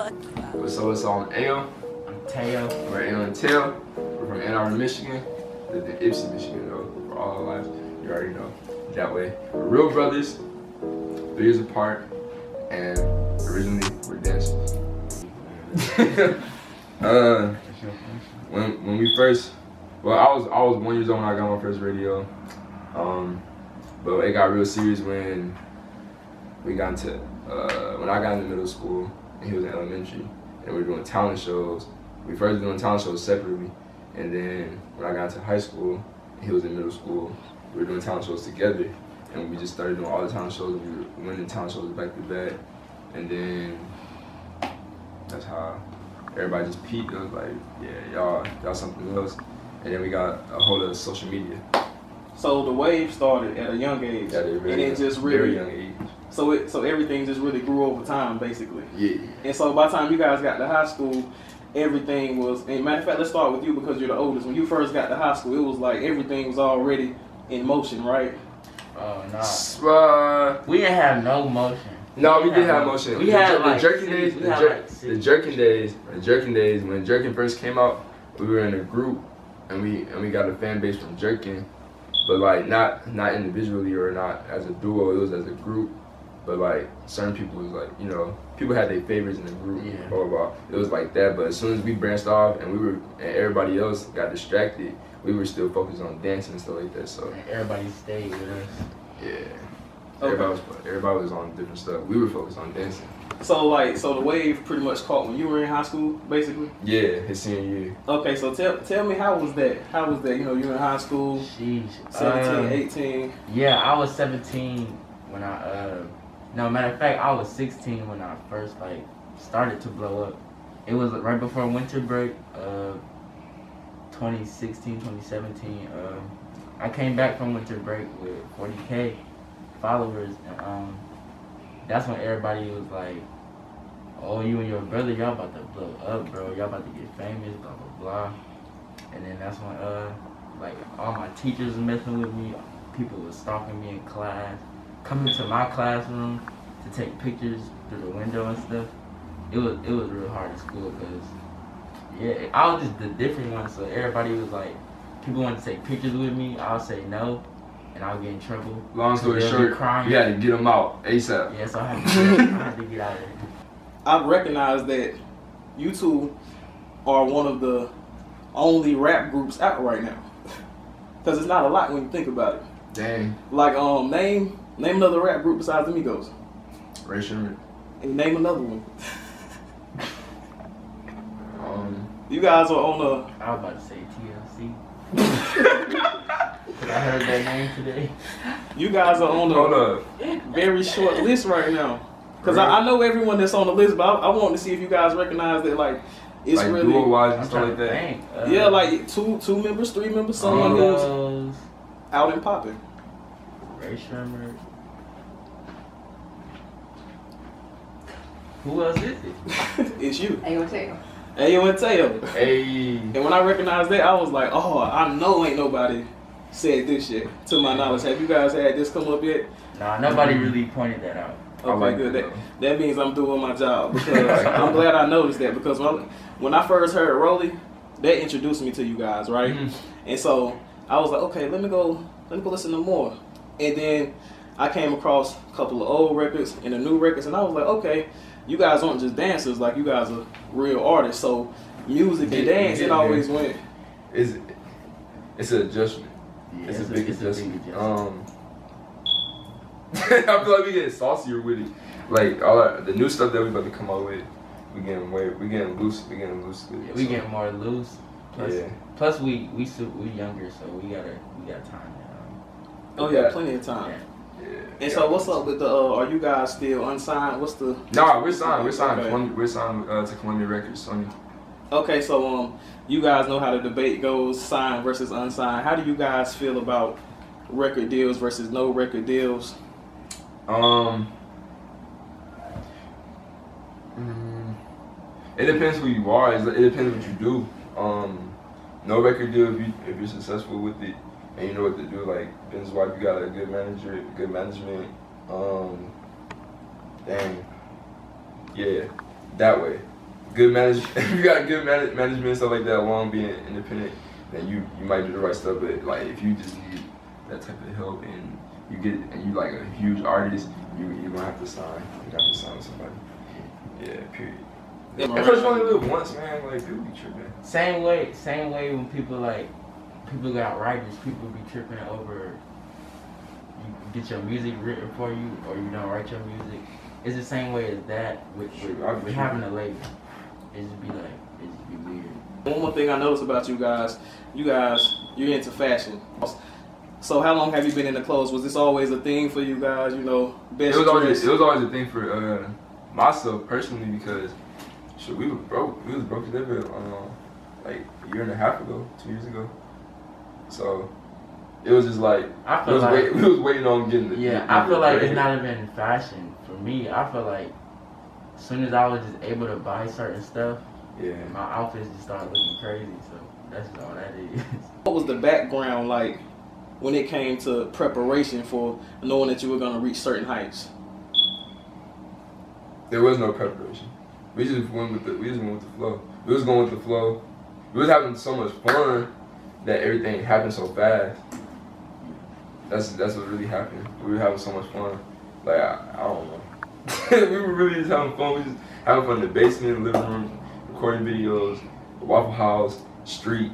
So it's on Ayo. I'm Teo. We're Ayo and Teo. We're from Ann Arbor, Michigan. Lived in Ypsi, Michigan though, for all our lives. You already know. That way. We're real brothers, 3 years apart, and originally we're dancers. When we first, well, I was 1 year old when I got my first radio. But it got real serious when we got into when I got into middle school and he was in elementary, and we were doing talent shows. We first doing talent shows separately, and then when I got into high school and he was in middle school, we were doing talent shows together, and we just started doing all the talent shows. We were winning talent shows back to back, and then that's how everybody just peaked. It was like, yeah, y'all something else. And then we got a hold of social media. So the wave started at a young age, Really, and it just really, very young age. So everything just really grew over time, basically. Yeah. And so by the time you guys got to high school, everything was. And matter of fact, let's start with you because you're the oldest. When you first got to high school, it was like everything was already in motion, right? Oh no. We didn't have no motion. No, we did have motion. We had the jerking days. The jerking days. When jerking first came out, we were in a group, and we got a fan base from jerking. But like not individually or not as a duo, it was as a group. But like certain people was like, you know, people had their favorites in the group, blah blah blah. It was like that. But as soon as we branched off and everybody else got distracted, we were still focused on dancing and stuff like that. So and everybody stayed with us. Yeah. Okay. Everybody was on different stuff. We were focused on dancing. So the wave pretty much caught when you were in high school, basically. Yeah, his senior year. Okay, so tell me how was that? How was that? You know, you were in high school. Sheesh. 17, 18. Yeah, I was 17 when no, matter of fact, I was 16 when I first started to blow up. It was right before winter break, 2016, 2017. I came back from winter break with 40K followers, and that's when everybody was like, oh, you and your brother, y'all about to blow up, bro. Y'all about to get famous, blah, blah, blah. And then that's when, all my teachers was messing with me. People was stalking me in class, coming to my classroom to take pictures through the window and stuff. It was real hard in school because, yeah, I was just the different one. So everybody was like, people wanted to take pictures with me. I'll say no, and I'll get in trouble. Long story short, you had to get them out ASAP. Yeah, so I had to get out of there. I've recognized that you two are one of the only rap groups out right now. Because it's not a lot when you think about it. Dang. Like, name another rap group besides the Migos. Ray Sherman. And name another one. You guys are on a... I was about to say TLC. I heard that name today. You guys are on a very short list right now. Because I know everyone that's on the list, but I want to see if you guys recognize that, like, it's like really... duo-wise and stuff like that. Yeah, like two members, 3 members, someone who's out and popping. Ray Sherman. Who else is it? It's you. Ayo and Teo. Ayo and Teo. Hey. And when I recognized that, I was like, oh, I know ain't nobody said this shit, to my knowledge. Have you guys had this come up yet? Nah, nobody really pointed that out. Okay, good. That means I'm doing my job, because I'm glad I noticed that, because when I first heard Rolly, that introduced me to you guys, right? Mm-hmm. And so I was like, okay, let me go listen to more. And then I came across a couple of old records and the new records, and I was like, okay, you guys aren't just dancers, like you guys are real artists. So music and dance, it always went. It's an adjustment. Yeah, it's a big adjustment. I feel like we getting saucier with it. Like the new stuff that we about to come out with, we getting loose with it. Yeah, we getting more loose. Plus we younger, so we got time. Oh yeah, plenty of time. Yeah. And so what's up with the? Are you guys still unsigned? What's the? No, we're signed. Okay. We're signed to Columbia Records, Sony. Okay, so you guys know how the debate goes, signed versus unsigned. How do you guys feel about record deals versus no record deals? It depends who you are. It depends what you do. No record deal if you're successful with it and you know what to do. Like depends why you got a good manager, good management. Dang. Yeah, that way. good if you got good management and stuff like that, along being independent, then you might do the right stuff. But like if you just need that type of help and you like a huge artist, you're gonna have to sign. You got to sign with somebody. Yeah, period. Yeah, because you only live once, man. Like people be tripping. Same way when people got writers, people be tripping over you get your music written for you or you don't write your music. It's the same way as that with having a label. It just be weird. One more thing I noticed about you guys, you're into fashion. So how long have you been into clothes? Was this always a thing for you guys? You know, best dress? It was always a thing for myself personally because shit, we was broke. We was broke as ever like a year and a half ago, 2 years ago. So it was just like we was waiting on getting the. Yeah, I feel like it's not even fashion for me. I feel like as soon as I was just able to buy certain stuff, my outfits just started looking crazy. So that's just all that is. What was the background like when it came to preparation for knowing that you were gonna reach certain heights? There was no preparation. We just went with the flow. We was going with the flow. We was having so much fun that everything happened so fast. That's what really happened. We were having so much fun. Like I don't know. We were really just having fun. We just having fun in the basement, living room, recording videos, Waffle House, street,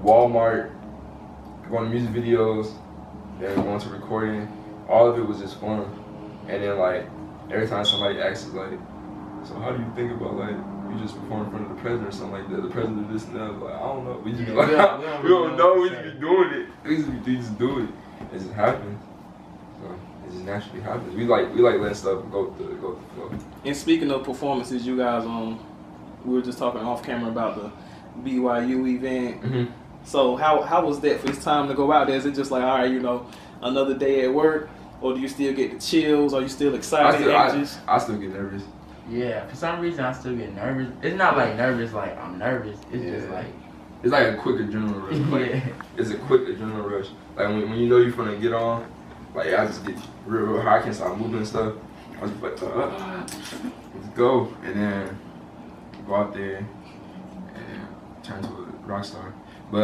Walmart, going to music videos, then going to recording. All of it was just fun. And then like every time somebody asks us like, so how do you think about like you just perform in front of the president or something like that? The president of this and that. Like I don't know. We just be like we don't know. We just be doing it. We just do it. It just happens. So it just naturally happens. We like letting stuff go with the flow. And speaking of performances, you guys we were just talking off camera about the BYU event. Mm-hmm. So how was that for this time to go out there? Is it just like, all right, you know, another day at work, or do you still get the chills? Are you still excited, anxious? I still get nervous. Yeah, for some reason I still get nervous. It's not like nervous like I'm nervous. It's just like it's like a quick adrenaline rush. Like, it's a quick adrenaline rush. Like when you know you're gonna get on, like I just get real high. I can't stop moving and stuff. I was just like, let's go, and then go out there and turn to a rock star. But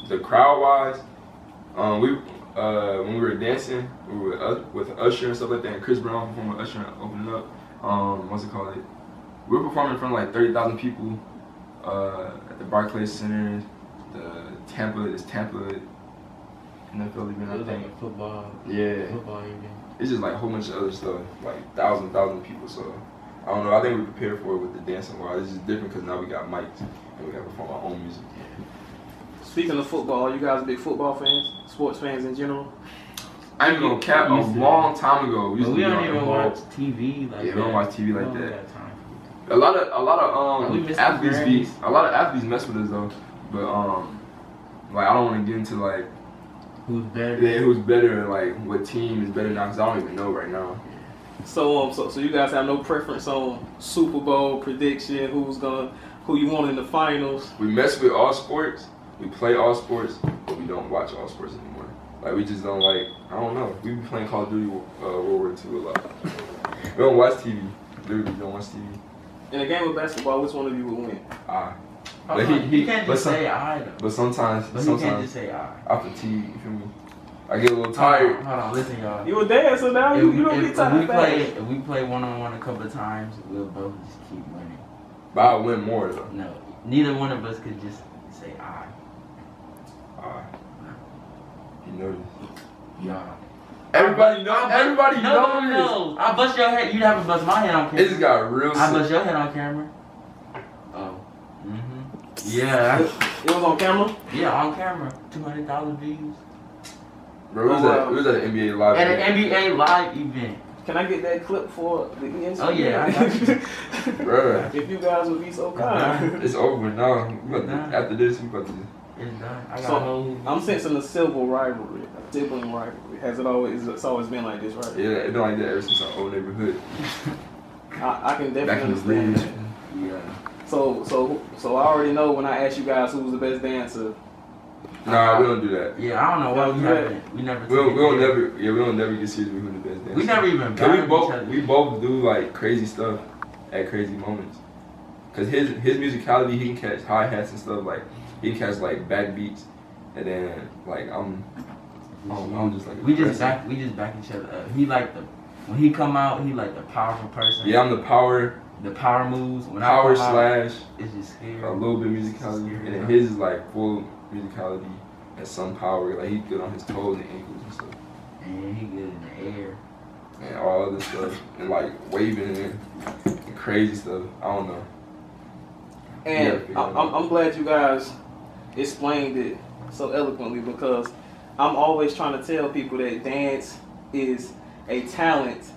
the crowd wise, when we were dancing, we were with Usher and stuff like that, and Chris Brown performing with Usher opening up. What's it called? We were performing in front of like 30,000 people at the Barclays Center, Tampa NFL event. It was like a football. Yeah. Football event. It's just like a whole bunch of other stuff, like thousand people. So I don't know. I think we prepared for it with the dancing wise. It's just different because now we got mics and we got to perform our own music. Speaking of football, you guys big football fans, sports fans in general? I ain't gonna cap. A long time ago, we don't even watch TV like that. Yeah, we don't watch TV like that. A lot of athletes mess with us though, but like I don't want to get into like who's better. Yeah, who's better and like what team is better now because I don't even know right now. So you guys have no preference on Super Bowl prediction? Who you want in the finals? We mess with all sports. We play all sports, but we don't watch all sports anymore. Like we just don't like. I don't know. We be playing Call of Duty World War II a lot. We don't watch TV. Literally, don't watch TV. In a game of basketball, which one of you would win? But he can't just say I though. But sometimes he can't just say I. I fatigue. You feel me? I get a little tired. Hold on, listen, y'all. You a dancer now? You don't get tired. If we play one-on-one a couple of times, we'll both just keep winning. But I'll win more though. No, neither one of us could just say I. You know this. Yeah. Everybody knows. No. I bust your head. You haven't bust my head on camera. It just got real sick. I bust your head on camera. Oh. Yeah. It was on camera? Yeah, on camera. 200,000 views. Bro, it was at an NBA live event. At an NBA live event. Can I get that clip for the ENC? Oh yeah, I got you. Bro. If you guys would be so kind. It's over now. After this, we about to. It's done. I'm sensing a sibling rivalry. Has it always? It's always been like this, right? Yeah, it's been like that ever since our old neighborhood. I can definitely understand that. Yeah. So I already know when I ask you guys who was the best dancer. Nah, we don't do that. Yeah, I don't know what happened. We never. We don't never get serious with who the best dancer. We never even. We both do like crazy stuff at crazy moments. cause his musicality, he can catch hi hats and stuff. Like he can catch like back beats, and then like I'm just like we just back each other up. He like when he come out, he like the powerful person. Yeah, I'm the power moves. When power I come slash out, it's just scary. a little bit musicality, and then his is like full musicality and some power. Like he good on his toes and ankles and stuff. And he good in the air. And all other stuff, and like waving and crazy stuff. I don't know. And I'm glad you guys explained it so eloquently, because I'm always trying to tell people that dance is a talent,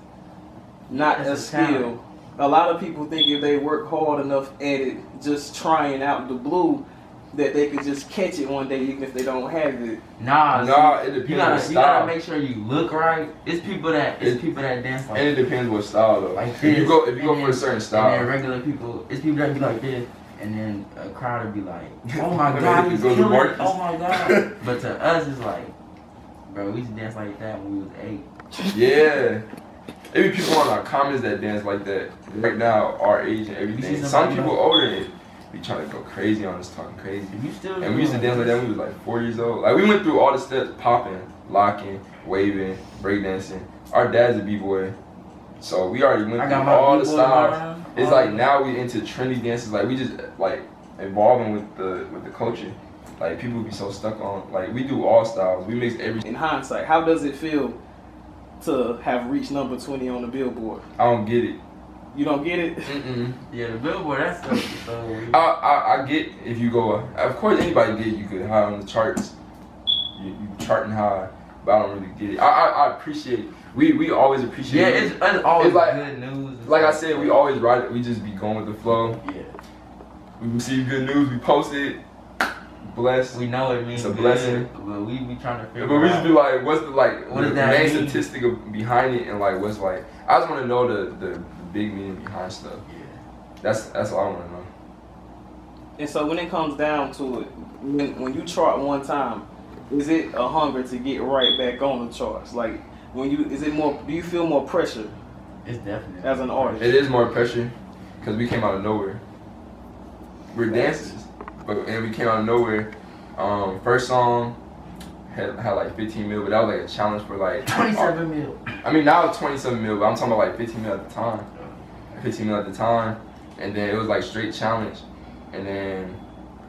not a skill. A lot of people think if they work hard enough at it, just trying out the blue, that they could just catch it one day, even if they don't have it. Nah, it depends you gotta make sure you look right. It's people that dance like. And it depends what style though. Like if you go for a certain style. And then regular people, it's people that be like this, and then a crowd would be like, "Oh my god, he's killing it! Oh my god!" But to us, it's like, bro, we used to dance like that when we was 8. Yeah. There be people on our comments that dance like that right now, our age and everything. Some people older be trying to go crazy on us, talking crazy. And we used to dance like that when we was like 4 years old. Like we went through all the steps: popping, locking, waving, breakdancing. Our dad's a b-boy, so we already went through all the styles. It's like now we into trendy dances. Like we just like evolving with the culture. Like people be so stuck on, like we do all styles. We mix everything. In hindsight, how does it feel to have reached number 20 on the Billboard? I don't get it. You don't get it? Yeah, the Billboard, that's so weird. I get if you go, of course anybody get you could high on the charts. You charting high, but I don't really get it. I appreciate, we always appreciate it. Yeah, it's always like, good news. Like I said, we always ride it, we just be going with the flow. Yeah. We receive good news, we post it, blessed. We know it means it's a blessing. But we be trying to figure But we just be like, what's the what the main statistic behind it, and like what's like, I just want to know the big meaning behind stuff. Yeah. That's all I want to know. And so when it comes down to it, when you chart one time, is it a hunger to get right back on the charts? Like do you feel more pressure? It's definitely as an artist. It is more pressure because we came out of nowhere. We're dancers, and we came out of nowhere. First song had like 15 mil, but that was like a challenge for like 27 mil. I mean now it's 27 mil, but I'm talking about like 15 mil at the time. 15 mil at the time, and then it was like straight challenge. And then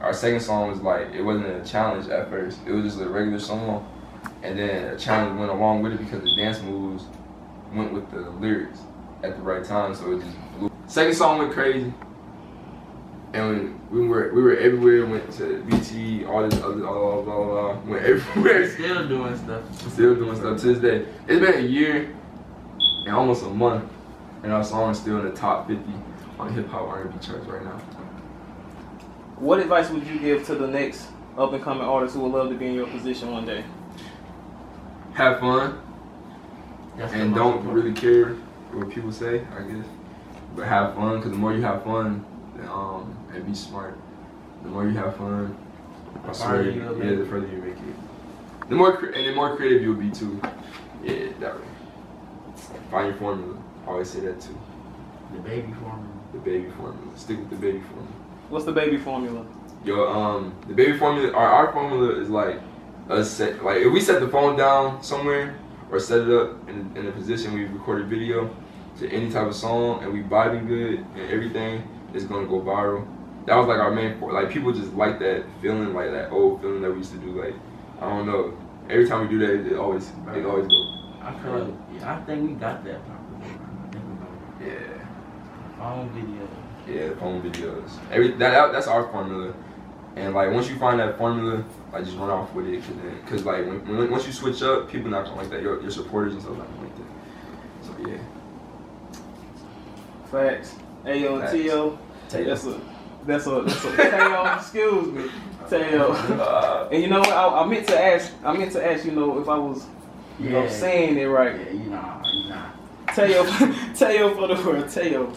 our second song was like, it wasn't a challenge at first, it was just a regular song, and then a challenge went along with it because the dance moves went with the lyrics at the right time, so it just blew. Second song went crazy, and we were everywhere. Went to BT, all this other blah blah blah. Went everywhere. Still doing stuff. Still doing stuff to this day. It's been a year and almost a month, and our song is still in the top 50 on hip hop R&B charts right now. What advice would you give to the next up and coming artists who would love to be in your position one day? Have fun, and don't really care what people say, I guess. But have fun, because the more you have fun, and be smart. The more you have fun, I swear, the further you make it. The more creative you'll be too. Yeah, that way. Find your formula. I always say that too. The baby formula. The baby formula. Stick with the baby formula. What's the baby formula? Yo, the baby formula. Our formula is like us set. Like if we set the phone down somewhere or set it up in a position we record a video to any type of song and we vibing good and everything, it's gonna go viral. That was like our main. Like people just like that feeling, like that old feeling that we used to do. Like I don't know. Every time we do that, it always go. I feel like I think we got that properly. Yeah. Phone videos. Yeah, the phone videos. That's our formula. And like once you find that formula, like just run off with it. Cause like once you switch up, people not gonna like that. Your supporters and stuff not gonna like that. So yeah. Facts. Ayo and Teo. That's a Teo. Excuse me, Teo. And you know what? I meant to ask. You know, if I was, saying it right. Yeah, you know. Teo for the word Teo.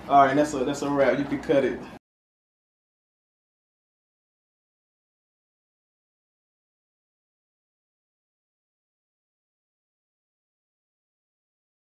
All right, that's a wrap. You can cut it.